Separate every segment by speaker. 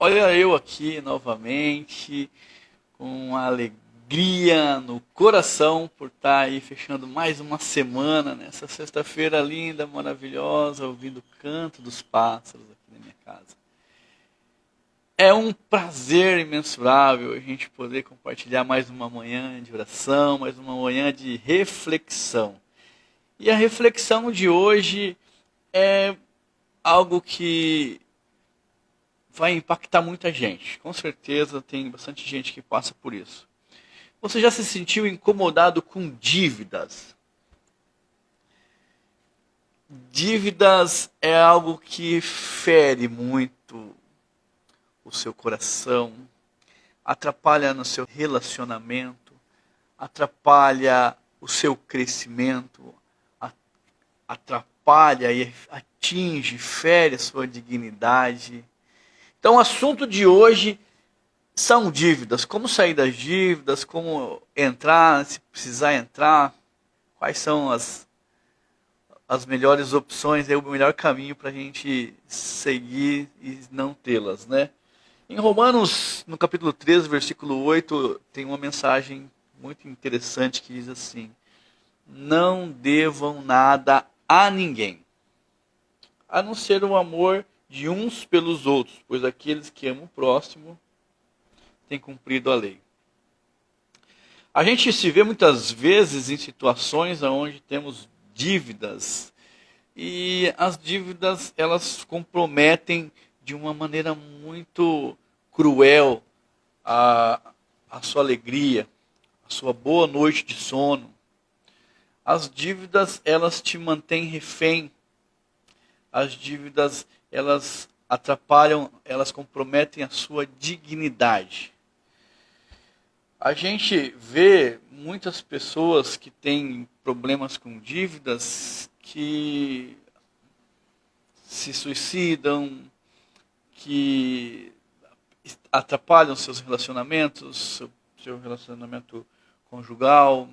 Speaker 1: Olha eu aqui novamente, com uma alegria no coração por estar aí fechando mais uma semana nessa sexta-feira linda, maravilhosa, ouvindo o canto dos pássaros aqui na minha casa. É um prazer imensurável a gente poder compartilhar mais uma manhã de oração, mais uma manhã de reflexão. E a reflexão de hoje é algo que vai impactar muita gente. Com certeza tem bastante gente que passa por isso. Você já se sentiu incomodado com dívidas? Dívidas é algo que fere muito o seu coração, atrapalha no seu relacionamento, atrapalha o seu crescimento, atrapalha e atinge, fere a sua dignidade. Então, o assunto de hoje são dívidas. Como sair das dívidas, como entrar, se precisar entrar, quais são as melhores opções, o melhor caminho para a gente seguir e não tê-las, né? Em Romanos, no capítulo 13, versículo 8, tem uma mensagem muito interessante que diz assim: não devam nada a ninguém, a não ser o amor de uns pelos outros, pois aqueles que amam o próximo têm cumprido a lei. A gente se vê muitas vezes em situações onde temos dívidas, e as dívidas elas comprometem de uma maneira muito cruel a sua alegria, a sua boa noite de sono. As dívidas elas te mantêm refém. As dívidas elas atrapalham, elas comprometem a sua dignidade. A gente vê muitas pessoas que têm problemas com dívidas que se suicidam, que atrapalham seus relacionamentos, seu relacionamento conjugal,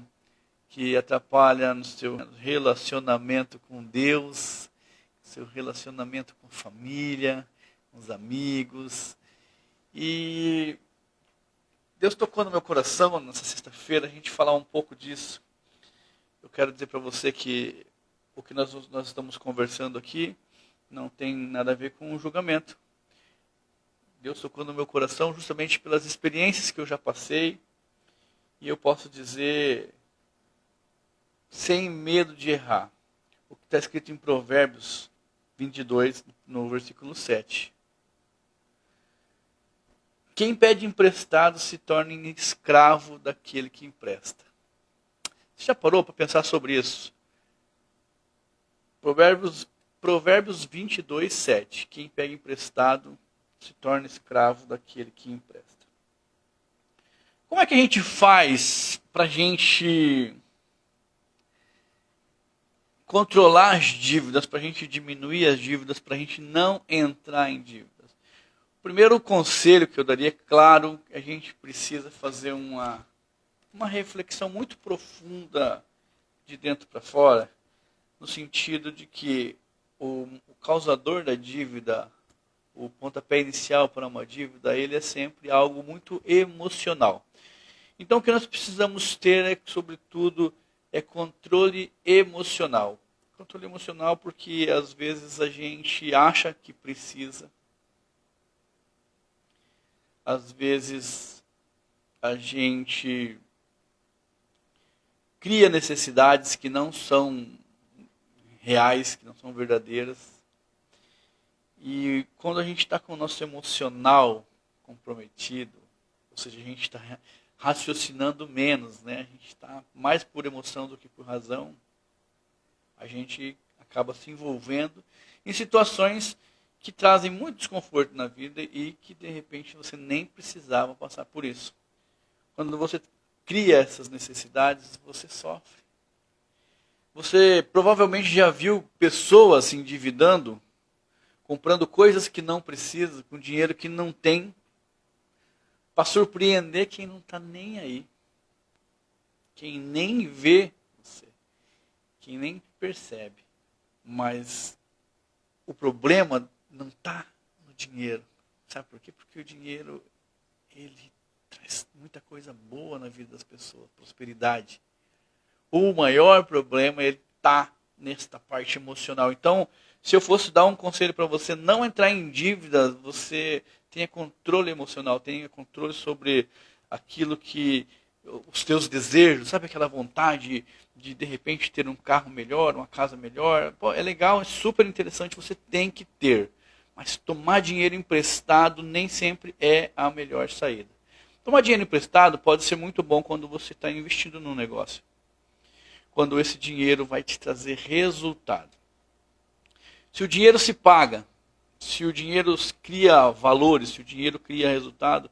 Speaker 1: que atrapalha no seu relacionamento com Deus, seu relacionamento com família, com os amigos. E Deus tocou no meu coração nessa sexta-feira a gente falar um pouco disso. Eu quero dizer para você que o que nós estamos conversando aqui não tem nada a ver com o julgamento. Deus tocou no meu coração justamente pelas experiências que eu já passei. E eu posso dizer, sem medo de errar, o que está escrito em Provérbios 22, no versículo 7. Quem pede emprestado se torna escravo daquele que empresta. Você já parou para pensar sobre isso? Provérbios 22, 7. Quem pega emprestado se torna escravo daquele que empresta. Como é que a gente faz para a gente controlar as dívidas, para a gente diminuir as dívidas, para a gente não entrar em dívidas? O primeiro conselho que eu daria, é claro, a gente precisa fazer uma reflexão muito profunda de dentro para fora, no sentido de que o causador da dívida, o pontapé inicial para uma dívida, ele é sempre algo muito emocional. Então o que nós precisamos ter, sobretudo, é controle emocional. Controle emocional porque às vezes a gente acha que precisa, às vezes a gente cria necessidades que não são reais, que não são verdadeiras. E quando a gente está com o nosso emocional comprometido, ou seja, a gente está raciocinando menos, né? A gente está mais por emoção do que por razão, a gente acaba se envolvendo em situações que trazem muito desconforto na vida e que de repente você nem precisava passar por isso. Quando você cria essas necessidades, você sofre. Você provavelmente já viu pessoas se endividando, comprando coisas que não precisa, com dinheiro que não tem, para surpreender quem não está nem aí. Quem nem vê você. Quem nem percebe. Mas o problema não está no dinheiro. Sabe por quê? Porque o dinheiro, ele traz muita coisa boa na vida das pessoas, prosperidade. O maior problema, ele está nesta parte emocional. Então, se eu fosse dar um conselho para você não entrar em dívidas, você tenha controle emocional, tenha controle sobre aquilo que, os teus desejos, sabe aquela vontade de repente ter um carro melhor, uma casa melhor. Pô, é legal, é super interessante, você tem que ter. Mas tomar dinheiro emprestado nem sempre é a melhor saída. Tomar dinheiro emprestado pode ser muito bom quando você está investindo num negócio. Quando esse dinheiro vai te trazer resultado. Se o dinheiro se paga, se o dinheiro cria valores, se o dinheiro cria resultado,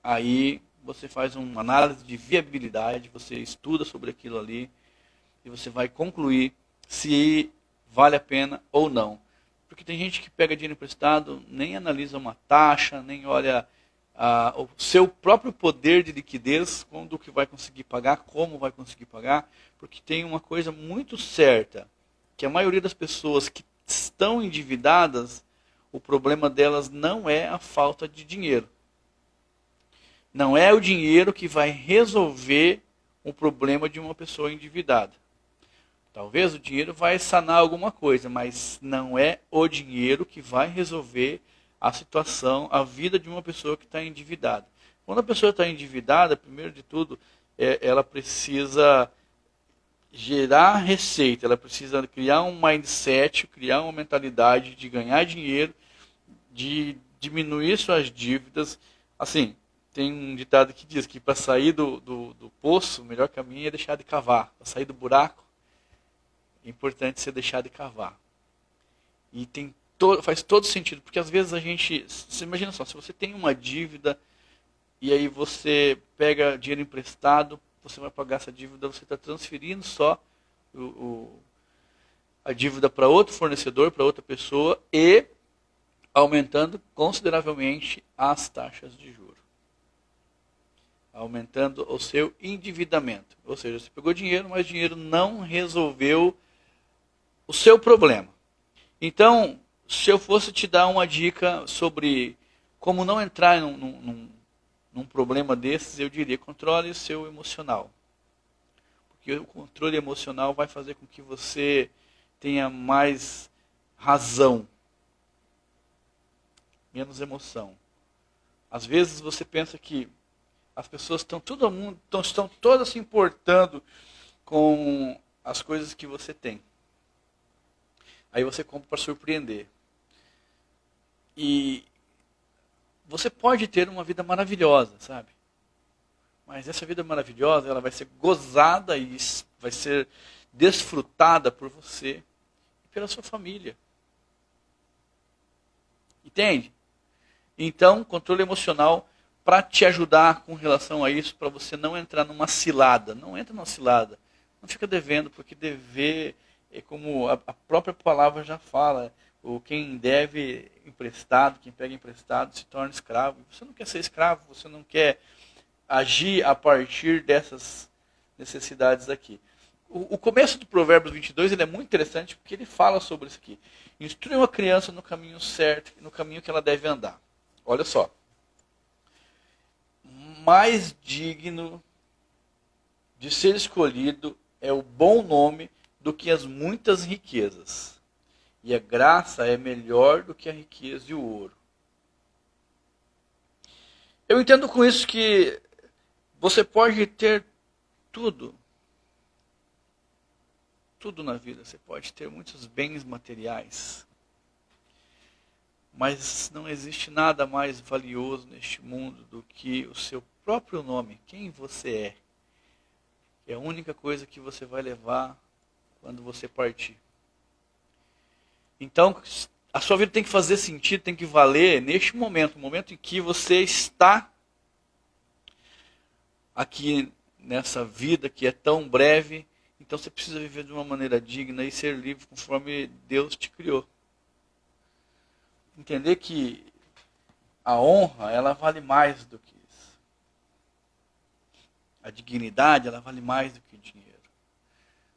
Speaker 1: aí você faz uma análise de viabilidade, você estuda sobre aquilo ali e você vai concluir se vale a pena ou não. Porque tem gente que pega dinheiro emprestado, nem analisa uma taxa, nem olha o seu próprio poder de liquidez, quando que vai conseguir pagar, como vai conseguir pagar, porque tem uma coisa muito certa, que a maioria das pessoas que estão endividadas, o problema delas não é a falta de dinheiro. Não é o dinheiro que vai resolver o problema de uma pessoa endividada. Talvez o dinheiro vai sanar alguma coisa, mas não é o dinheiro que vai resolver a situação, a vida de uma pessoa que está endividada. Quando a pessoa está endividada, primeiro de tudo, ela precisa gerar receita, ela precisa criar um mindset, criar uma mentalidade de ganhar dinheiro, de diminuir suas dívidas. Assim, tem um ditado que diz que para sair do poço, o melhor caminho é deixar de cavar. Para sair do buraco, é importante você deixar de cavar. E faz todo sentido, porque às vezes a gente... Você imagina só, se você tem uma dívida e aí você pega dinheiro emprestado, você vai pagar essa dívida, você está transferindo só a dívida para outro fornecedor, para outra pessoa e aumentando consideravelmente as taxas de juros. Aumentando o seu endividamento. Ou seja, você pegou dinheiro, mas o dinheiro não resolveu o seu problema. Então, se eu fosse te dar uma dica sobre como não entrar num problema desses, eu diria, controle o seu emocional. Porque o controle emocional vai fazer com que você tenha mais razão, menos emoção. Às vezes você pensa que as pessoas estão todas se importando com as coisas que você tem. Aí você compra para surpreender. E você pode ter uma vida maravilhosa, sabe? Mas essa vida maravilhosa, ela vai ser gozada e vai ser desfrutada por você e pela sua família. Entende? Então, controle emocional para te ajudar com relação a isso, para você não entrar numa cilada. Não entra numa cilada. Não fica devendo, porque dever é como a própria palavra já fala. Quem deve emprestado, quem pega emprestado, se torna escravo. Você não quer ser escravo, você não quer agir a partir dessas necessidades aqui. O começo do Provérbios 22 ele é muito interessante porque ele fala sobre isso aqui. Instrui uma criança no caminho certo, no caminho que ela deve andar. Olha só. Mais digno de ser escolhido é o bom nome do que as muitas riquezas. E a graça é melhor do que a riqueza e o ouro. Eu entendo com isso que você pode ter tudo. Tudo na vida. Você pode ter muitos bens materiais. Mas não existe nada mais valioso neste mundo do que o seu próprio nome. Quem você é. É a única coisa que você vai levar quando você partir. Então, a sua vida tem que fazer sentido, tem que valer neste momento, o momento em que você está aqui nessa vida que é tão breve. Então você precisa viver de uma maneira digna e ser livre conforme Deus te criou. Entender que a honra, ela vale mais do que isso. A dignidade, ela vale mais do que o dinheiro.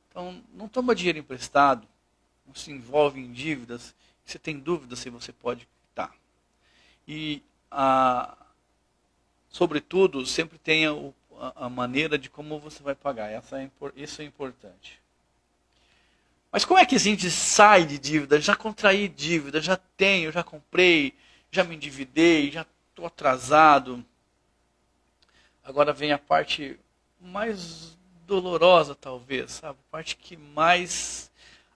Speaker 1: Então, não toma dinheiro emprestado, não se envolve em dívidas, você tem dúvida se você pode quitar. E, sobretudo, sempre tenha a maneira de como você vai pagar. Isso é importante. Mas como é que a gente sai de dívida? Já contraí dívida, já tenho, já comprei, já me endividei, já estou atrasado. Agora vem a parte mais dolorosa, talvez, sabe? A parte que mais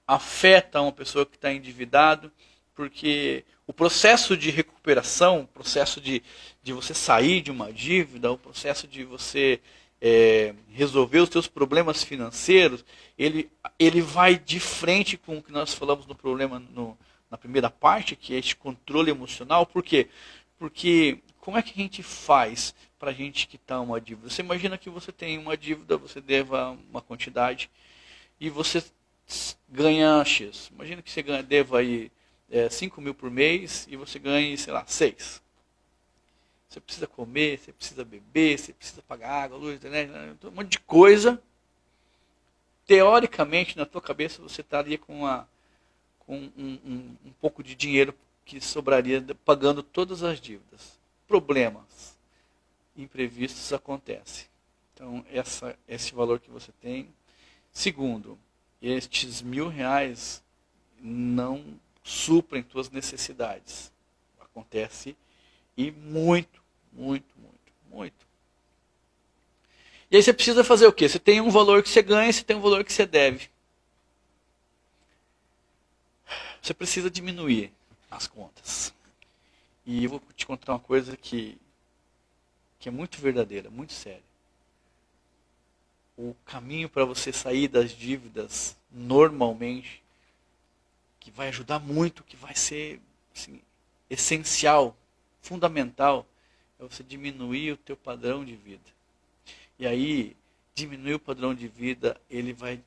Speaker 1: afeta uma pessoa que está endividado, porque o processo de recuperação, o processo de você sair de uma dívida, o processo de você resolver os seus problemas financeiros, ele vai de frente com o que nós falamos no problema na primeira parte, que é esse controle emocional. Por quê? Porque como é que a gente faz para a gente quitar uma dívida? Você imagina que você tem uma dívida, você deva uma quantidade e você ganha X. Imagina que você deva aí 5 mil por mês e você ganha, sei lá, 6. Você precisa comer, você precisa beber, você precisa pagar água, luz, internet, um monte de coisa. Teoricamente, na tua cabeça, você estaria com um pouco de dinheiro que sobraria pagando todas as dívidas. Problemas imprevistos acontecem. Então, esse valor que você tem. Segundo, estes R$ 1.000 não suprem tuas necessidades. Acontece e muito, muito, muito, muito. E aí você precisa fazer o quê? Você tem um valor que você ganha, você tem um valor que você deve. Você precisa diminuir as contas. E eu vou te contar uma coisa que é muito verdadeira, muito séria. O caminho para você sair das dívidas normalmente, que vai ajudar muito, que vai ser assim, essencial, fundamental, é você diminuir o teu padrão de vida. E aí, diminuir o padrão de vida, ele vai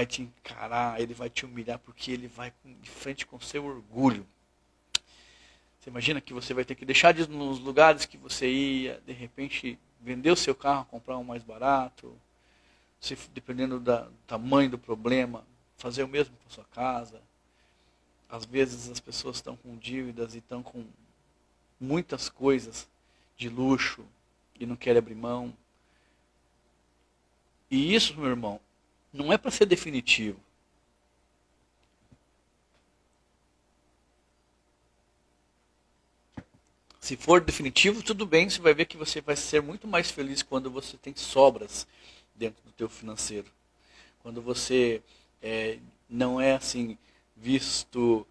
Speaker 1: te encarar, ele vai te humilhar, porque ele vai de frente com seu orgulho. Você imagina que você vai ter que deixar de ir nos lugares que você ia, de repente vender o seu carro, comprar um mais barato, dependendo do tamanho do problema, fazer o mesmo com a sua casa. Às vezes as pessoas estão com dívidas e estão com muitas coisas de luxo e não querem abrir mão. E isso, meu irmão, não é para ser definitivo. Se for definitivo, tudo bem, você vai ver que você vai ser muito mais feliz quando você tem sobras dentro do teu financeiro. Quando você não é assim visto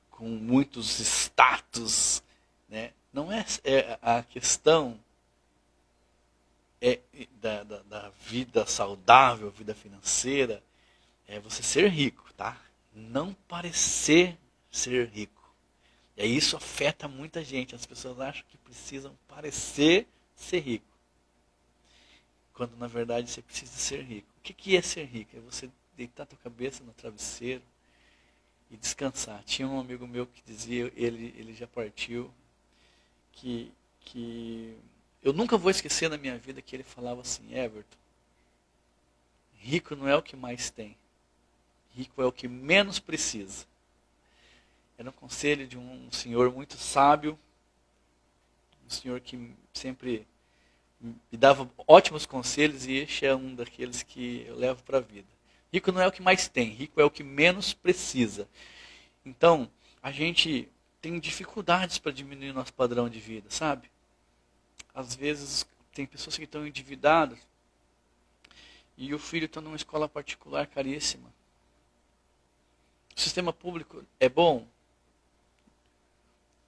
Speaker 1: com muitos status, né? Não é a questão da vida saudável, vida financeira, é você ser rico, tá? Não parecer ser rico. E aí isso afeta muita gente. As pessoas acham que precisam parecer ser rico. Quando na verdade você precisa ser rico. O que é ser rico? É você deitar a tua cabeça no travesseiro e descansar. Tinha um amigo meu que dizia, ele já partiu, que eu nunca vou esquecer na minha vida que ele falava assim: Everton, rico não é o que mais tem. Rico é o que menos precisa. Era um conselho de um senhor muito sábio, um senhor que sempre me dava ótimos conselhos, e este é um daqueles que eu levo para a vida. Rico não é o que mais tem, rico é o que menos precisa. Então, a gente tem dificuldades para diminuir nosso padrão de vida, sabe? Às vezes, tem pessoas que estão endividadas e o filho está numa escola particular caríssima. O sistema público é bom?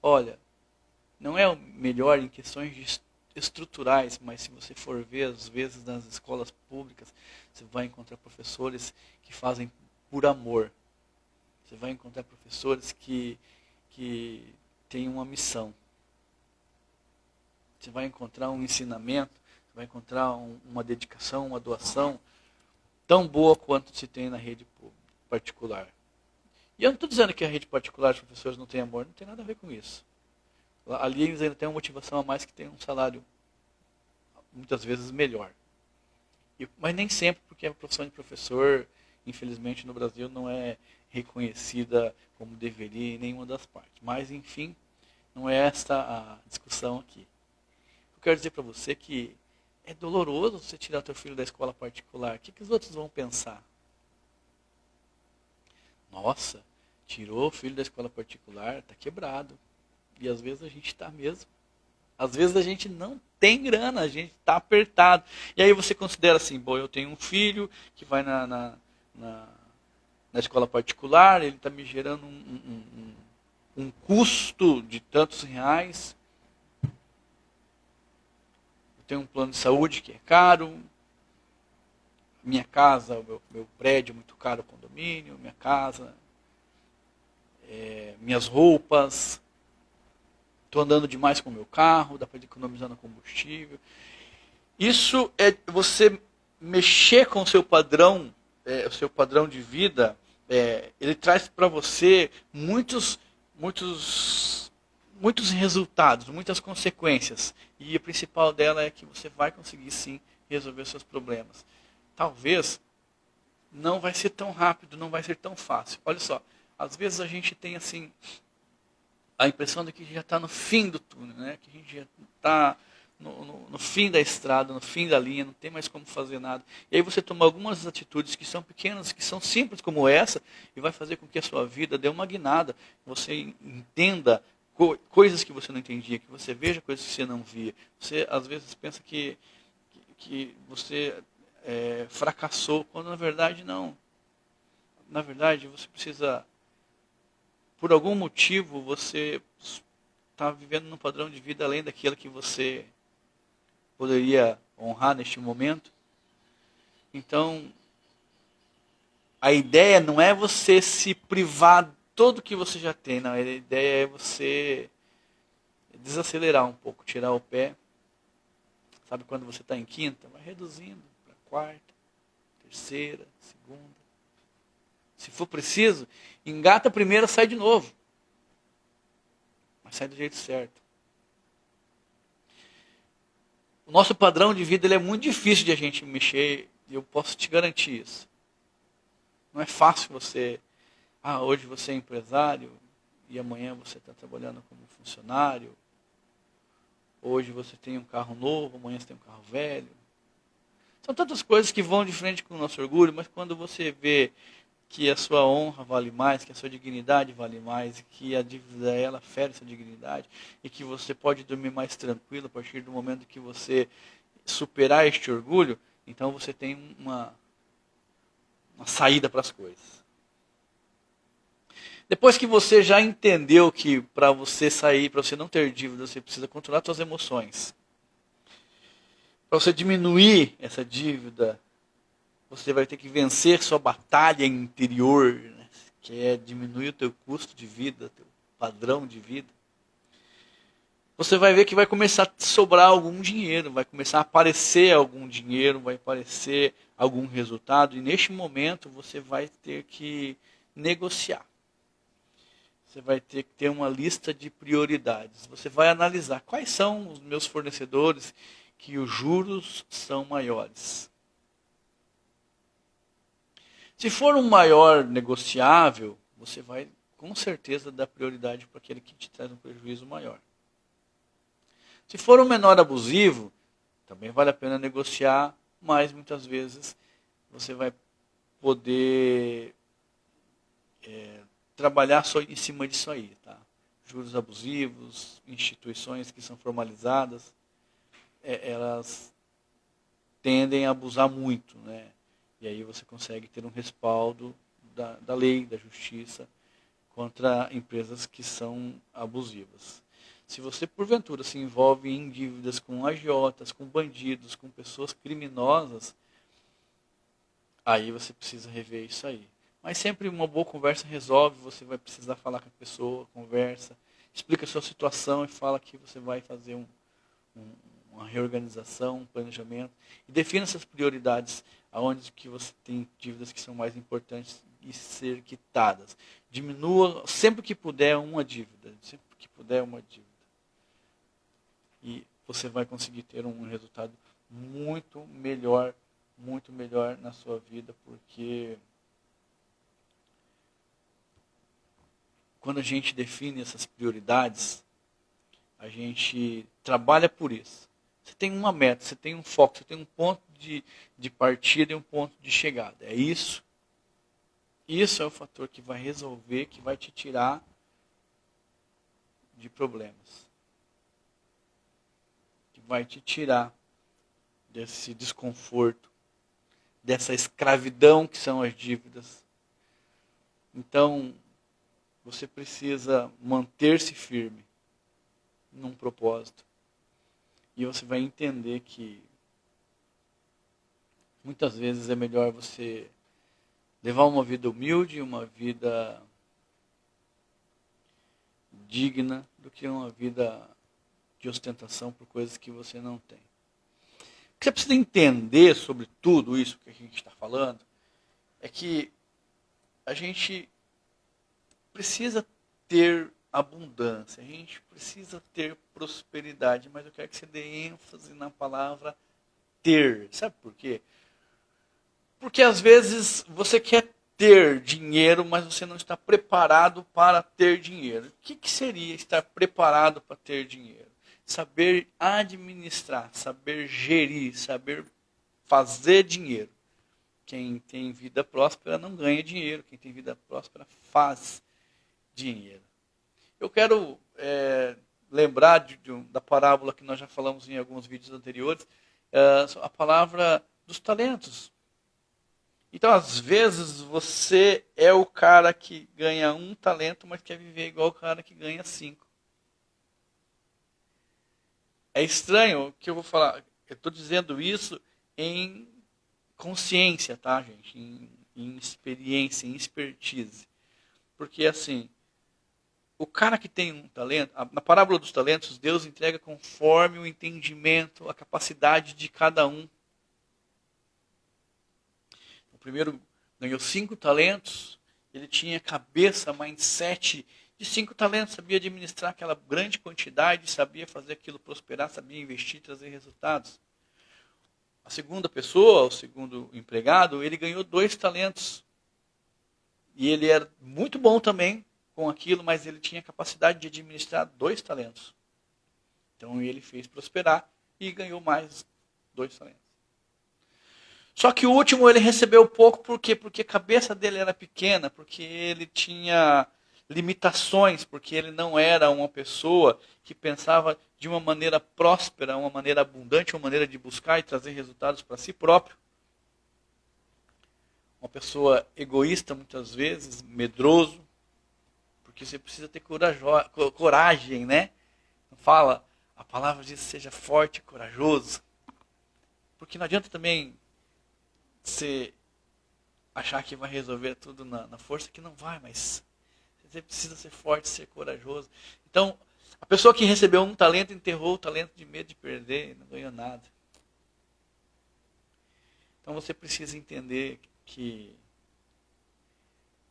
Speaker 1: Olha, não é o melhor em questões estruturais, mas se você for ver, às vezes, nas escolas públicas, você vai encontrar professores que fazem por amor. Você vai encontrar professores que têm uma missão. Você vai encontrar um ensinamento, você vai encontrar uma dedicação, uma doação tão boa quanto se tem na rede particular. E eu não estou dizendo que a rede particular de professores não tem amor, não tem nada a ver com isso. Ali eles ainda têm uma motivação a mais, que tem um salário muitas vezes melhor. Mas nem sempre, porque a profissão de professor, infelizmente no Brasil, não é reconhecida como deveria em nenhuma das partes. Mas enfim, Não é esta a discussão aqui. Eu quero dizer para você que é doloroso você tirar teu filho da escola particular. O que os outros vão pensar? Nossa, tirou o filho da escola particular, está quebrado. E às vezes a gente está mesmo. Às vezes a gente não tem grana, a gente está apertado. E aí você considera assim, bom, eu tenho um filho que vai na escola particular, ele está me gerando um custo de tantos reais. Eu tenho um plano de saúde que é caro. Minha casa, o meu prédio é muito caro, o condomínio, minha casa, minhas roupas. Estou andando demais com o meu carro, dá para ir economizando combustível. Isso é você mexer com o seu padrão de vida. Ele traz para você muitos resultados, muitas consequências. E a principal dela é que você vai conseguir sim resolver seus problemas. Talvez não vai ser tão rápido, não vai ser tão fácil. Olha só, às vezes a gente tem assim a impressão de que já está no fim do túnel, né? Que a gente já está no fim da estrada, no fim da linha, não tem mais como fazer nada. E aí você toma algumas atitudes que são pequenas, que são simples como essa, e vai fazer com que a sua vida dê uma guinada. Você entenda coisas que você não entendia, que você veja coisas que você não via. Você às vezes pensa que você fracassou, quando na verdade não. Na verdade você precisa, por algum motivo, você está vivendo num padrão de vida além daquilo que você poderia honrar neste momento. Então, a ideia não é você se privar de tudo que você já tem, não. A ideia é você desacelerar um pouco, tirar o pé. Sabe quando você está em quinta? Vai reduzindo para quarta, terceira, segunda. Se for preciso, engata a primeira, sai de novo. Mas sai do jeito certo. O nosso padrão de vida ele é muito difícil de a gente mexer, e eu posso te garantir isso. Não é fácil você... hoje você é empresário, e amanhã você está trabalhando como funcionário. Hoje você tem um carro novo, amanhã você tem um carro velho. São tantas coisas que vão de frente com o nosso orgulho, mas quando você vê que a sua honra vale mais, que a sua dignidade vale mais, que a dívida ela fere sua dignidade, e que você pode dormir mais tranquilo a partir do momento que você superar este orgulho, então você tem uma saída para as coisas. Depois que você já entendeu que para você sair, para você não ter dívida, você precisa controlar suas emoções. Para você diminuir essa dívida, você vai ter que vencer sua batalha interior, né? Que é diminuir o teu custo de vida, teu padrão de vida. Você vai ver que vai começar a sobrar algum dinheiro, vai começar a aparecer algum dinheiro, vai aparecer algum resultado, e neste momento você vai ter que negociar. Você vai ter que ter uma lista de prioridades. Você vai analisar quais são os meus fornecedores que os juros são maiores. Se for um maior negociável, você vai com certeza dar prioridade para aquele que te traz um prejuízo maior. Se for um menor abusivo, também vale a pena negociar, mas muitas vezes você vai poder trabalhar só em cima disso aí. Tá? Juros abusivos, instituições que são formalizadas, elas tendem a abusar muito, né? E aí você consegue ter um respaldo da lei, da justiça, contra empresas que são abusivas. Se você, porventura, se envolve em dívidas com agiotas, com bandidos, com pessoas criminosas, aí você precisa rever isso aí. Mas sempre uma boa conversa resolve, você vai precisar falar com a pessoa, conversa, explica a sua situação e fala que você vai fazer uma reorganização, um planejamento, e defina essas prioridades, aonde que você tem dívidas que são mais importantes e ser quitadas. Diminua sempre que puder uma dívida, sempre que puder uma dívida. E você vai conseguir ter um resultado muito melhor na sua vida, porque quando a gente define essas prioridades, A gente trabalha por isso. Você tem uma meta, você tem um foco, você tem um ponto de partida e um ponto de chegada. É isso. Isso é o fator que vai resolver, que vai te tirar de problemas. Que vai te tirar desse desconforto, dessa escravidão que são as dívidas. Então, você precisa manter-se firme num propósito. E você vai entender que muitas vezes é melhor você levar uma vida humilde, uma vida digna, do que uma vida de ostentação por coisas que você não tem. O que você precisa entender sobre tudo isso que a gente está falando é que a gente precisa ter abundância, a gente precisa ter prosperidade, mas eu quero que você dê ênfase na palavra ter. Sabe por quê? Porque às vezes você quer ter dinheiro, mas você não está preparado para ter dinheiro. O que seria estar preparado para ter dinheiro? Saber administrar, saber gerir, saber fazer dinheiro. Quem tem vida próspera não ganha dinheiro, quem tem vida próspera faz dinheiro. Eu quero lembrar da parábola que nós já falamos em alguns vídeos anteriores, a palavra dos talentos. Então, às vezes, você é o cara que ganha 1 talento, mas quer viver igual o cara que ganha 5. É estranho que eu vou falar, eu estou dizendo isso em consciência, tá, gente? Em experiência, em expertise. Porque, assim, o cara que tem um talento, na parábola dos talentos, Deus entrega conforme o entendimento, a capacidade de cada um. O primeiro ganhou 5 talentos, ele tinha cabeça, mindset de 5 talentos, sabia administrar aquela grande quantidade, sabia fazer aquilo prosperar, sabia investir, trazer resultados. A segunda pessoa, o segundo empregado, ele ganhou 2 talentos. E ele era muito bom também com aquilo, mas ele tinha capacidade de administrar 2 talentos. Então ele fez prosperar e ganhou mais 2 talentos. Só que o último ele recebeu pouco, por quê? Porque a cabeça dele era pequena, porque ele tinha limitações, porque ele não era uma pessoa que pensava de uma maneira próspera, uma maneira abundante, uma maneira de buscar e trazer resultados para si próprio. Uma pessoa egoísta muitas vezes, medroso, porque você precisa ter coragem, né? Fala, a palavra diz seja forte e corajoso. Porque não adianta também você achar que vai resolver tudo na força, que não vai, mas você precisa ser forte, ser corajoso. Então, a pessoa que recebeu 1 talento, enterrou o talento de medo de perder, não ganhou nada. Então você precisa entender que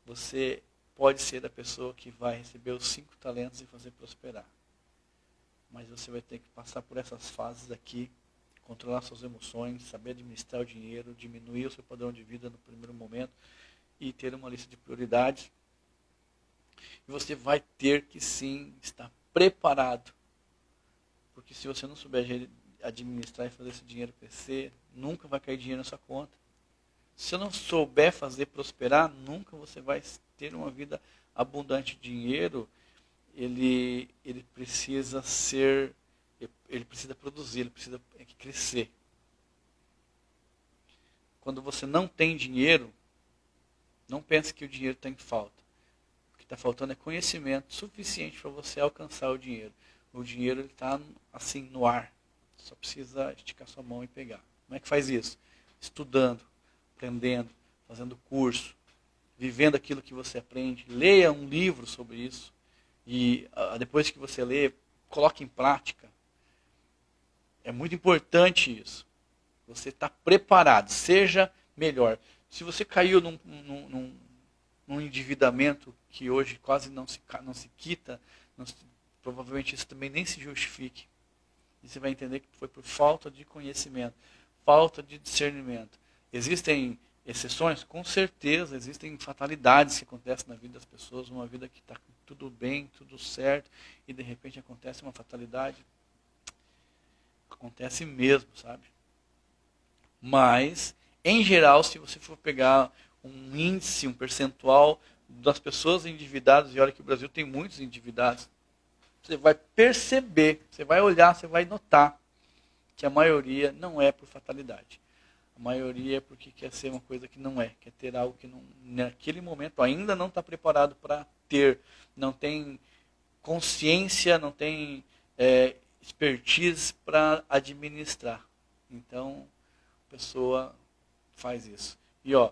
Speaker 1: você pode ser a pessoa que vai receber os 5 talentos e fazer prosperar. Mas você vai ter que passar por essas fases aqui, controlar suas emoções, saber administrar o dinheiro, diminuir o seu padrão de vida no primeiro momento e ter uma lista de prioridades. E você vai ter que sim estar preparado. Porque se você não souber administrar e fazer esse dinheiro crescer, nunca vai cair dinheiro na sua conta. Se você não souber fazer prosperar, nunca você vai ter uma vida abundante de dinheiro. Ele precisa ser, ele precisa produzir, ele precisa crescer. Quando você não tem dinheiro, não pense que o dinheiro está em falta. O que está faltando é conhecimento suficiente para você alcançar o dinheiro. O dinheiro está assim no ar. Só precisa esticar sua mão e pegar. Como é que faz isso? Estudando, aprendendo, fazendo curso, vivendo aquilo que você aprende. Leia um livro sobre isso. E depois que você lê, coloque em prática. É muito importante isso. Você está preparado, seja melhor. Se você caiu num endividamento que hoje quase não se quita, provavelmente isso também nem se justifique. E você vai entender que foi por falta de conhecimento, falta de discernimento. Existem exceções? Com certeza, existem fatalidades que acontecem na vida das pessoas, uma vida que está com tudo bem, tudo certo, e de repente acontece uma fatalidade. Acontece mesmo, sabe? Mas, em geral, se você for pegar um índice, um percentual das pessoas endividadas, e olha que o Brasil tem muitos endividados, você vai perceber, você vai olhar, você vai notar que a maioria não é por fatalidade. A maioria é porque quer ser uma coisa que não é, quer ter algo que não, naquele momento ainda não está preparado para ter, não tem consciência, não tem expertise para administrar. Então, a pessoa faz isso. E ó,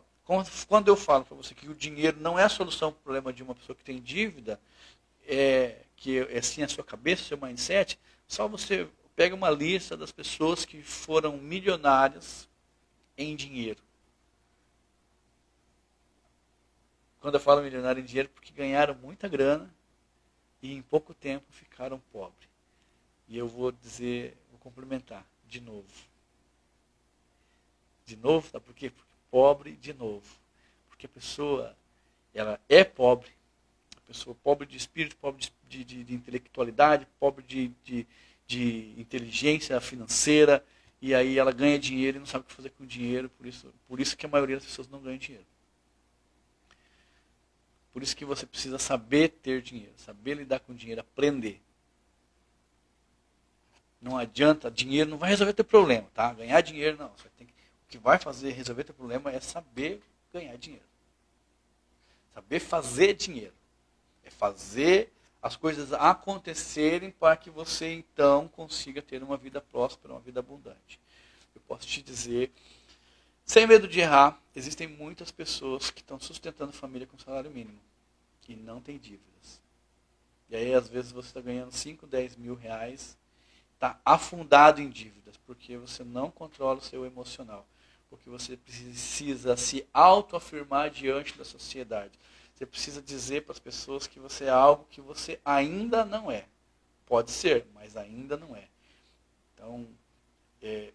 Speaker 1: quando eu falo para você que o dinheiro não é a solução para o problema de uma pessoa que tem dívida, que é assim a sua cabeça, o seu mindset, só você pega uma lista das pessoas que foram milionárias em dinheiro. Quando eu falo milionário em dinheiro, porque ganharam muita grana e em pouco tempo ficaram pobres. E eu vou dizer, vou complementar de novo. De novo, sabe por quê? Porque pobre de novo. Porque a pessoa, ela é pobre. A pessoa pobre de espírito, pobre de intelectualidade, pobre de inteligência financeira. E aí ela ganha dinheiro e não sabe o que fazer com o dinheiro. Por isso que a maioria das pessoas não ganha dinheiro. Por isso que você precisa saber ter dinheiro, saber lidar com dinheiro, aprender. Não adianta, dinheiro não vai resolver teu problema, tá? Ganhar dinheiro não. Você tem que, o que vai fazer resolver teu problema é saber ganhar dinheiro. Saber fazer dinheiro. É fazer as coisas acontecerem para que você então consiga ter uma vida próspera, uma vida abundante. Eu posso te dizer, sem medo de errar, existem muitas pessoas que estão sustentando família com salário mínimo e não tem dívidas. E aí às vezes você está ganhando 5, 10 mil reais, está afundado em dívidas, porque você não controla o seu emocional, porque você precisa se autoafirmar diante da sociedade. Você precisa dizer para as pessoas que você é algo que você ainda não é. Pode ser, mas ainda não é. Então, é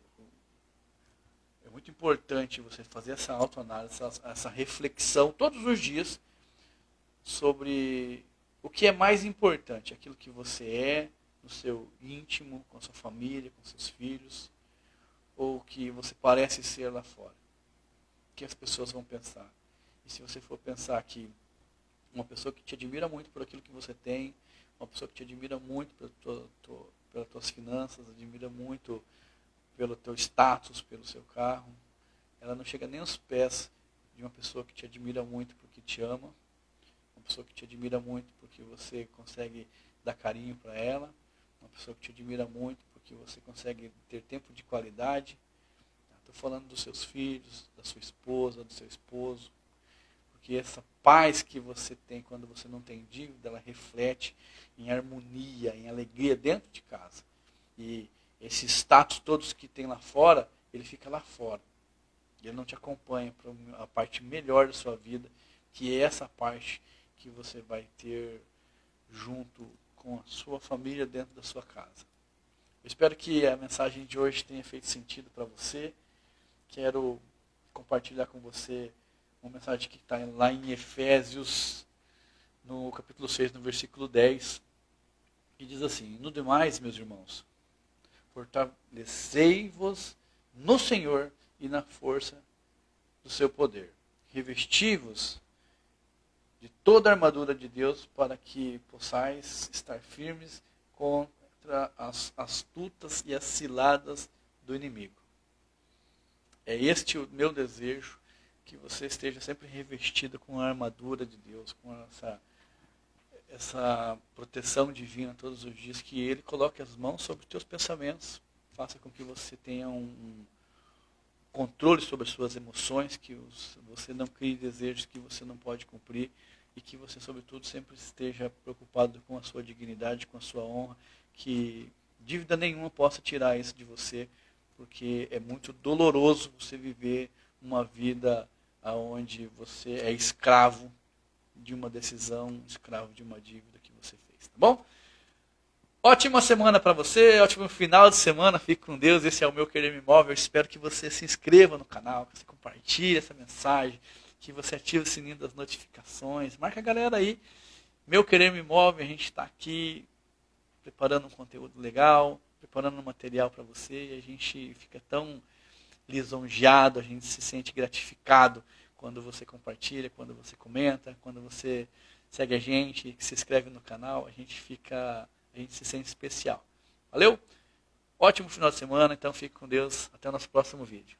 Speaker 1: muito importante você fazer essa autoanálise, essa reflexão todos os dias sobre o que é mais importante, aquilo que você é, no seu íntimo, com a sua família, com seus filhos, ou o que você parece ser lá fora. O que as pessoas vão pensar. E se você for pensar que uma pessoa que te admira muito por aquilo que você tem, uma pessoa que te admira muito pelas tuas finanças, admira muito pelo teu status, pelo seu carro, ela não chega nem aos pés de uma pessoa que te admira muito porque te ama, uma pessoa que te admira muito porque você consegue dar carinho para ela, uma pessoa que te admira muito porque você consegue ter tempo de qualidade. Estou falando dos seus filhos, da sua esposa, do seu esposo, porque essa paz que você tem quando você não tem dívida, ela reflete em harmonia, em alegria dentro de casa. E esse status todos que tem lá fora, ele fica lá fora. Ele não te acompanha para a parte melhor da sua vida, que é essa parte que você vai ter junto com a sua família dentro da sua casa. Eu espero que a mensagem de hoje tenha feito sentido para você. Quero compartilhar com você uma mensagem que está lá em Efésios, no capítulo 6, no versículo 10, que diz assim: no demais, meus irmãos, fortalecei-vos no Senhor e na força do seu poder. Revesti-vos de toda a armadura de Deus para que possais estar firmes contra as astutas e as ciladas do inimigo. É este o meu desejo, que você esteja sempre revestido com a armadura de Deus, com essa proteção divina todos os dias, que Ele coloque as mãos sobre os teus pensamentos, faça com que você tenha um controle sobre as suas emoções, que você não crie desejos que você não pode cumprir, e que você, sobretudo, sempre esteja preocupado com a sua dignidade, com a sua honra, que dívida nenhuma possa tirar isso de você, porque é muito doloroso você viver uma vida onde você é escravo de uma decisão, escravo de uma dívida que você fez, tá bom? Ótima semana para você, ótimo final de semana, fique com Deus, esse é o meu Querer Me Move, eu espero que você se inscreva no canal, que você compartilhe essa mensagem, que você ative o sininho das notificações, marca a galera aí, Meu Querer Me Move, a gente está aqui preparando um conteúdo legal, preparando um material para você, e a gente fica tão lisonjeado, a gente se sente gratificado quando você compartilha, quando você comenta, quando você segue a gente, se inscreve no canal, a gente se sente especial. Valeu? Ótimo final de semana, então fique com Deus, até o nosso próximo vídeo.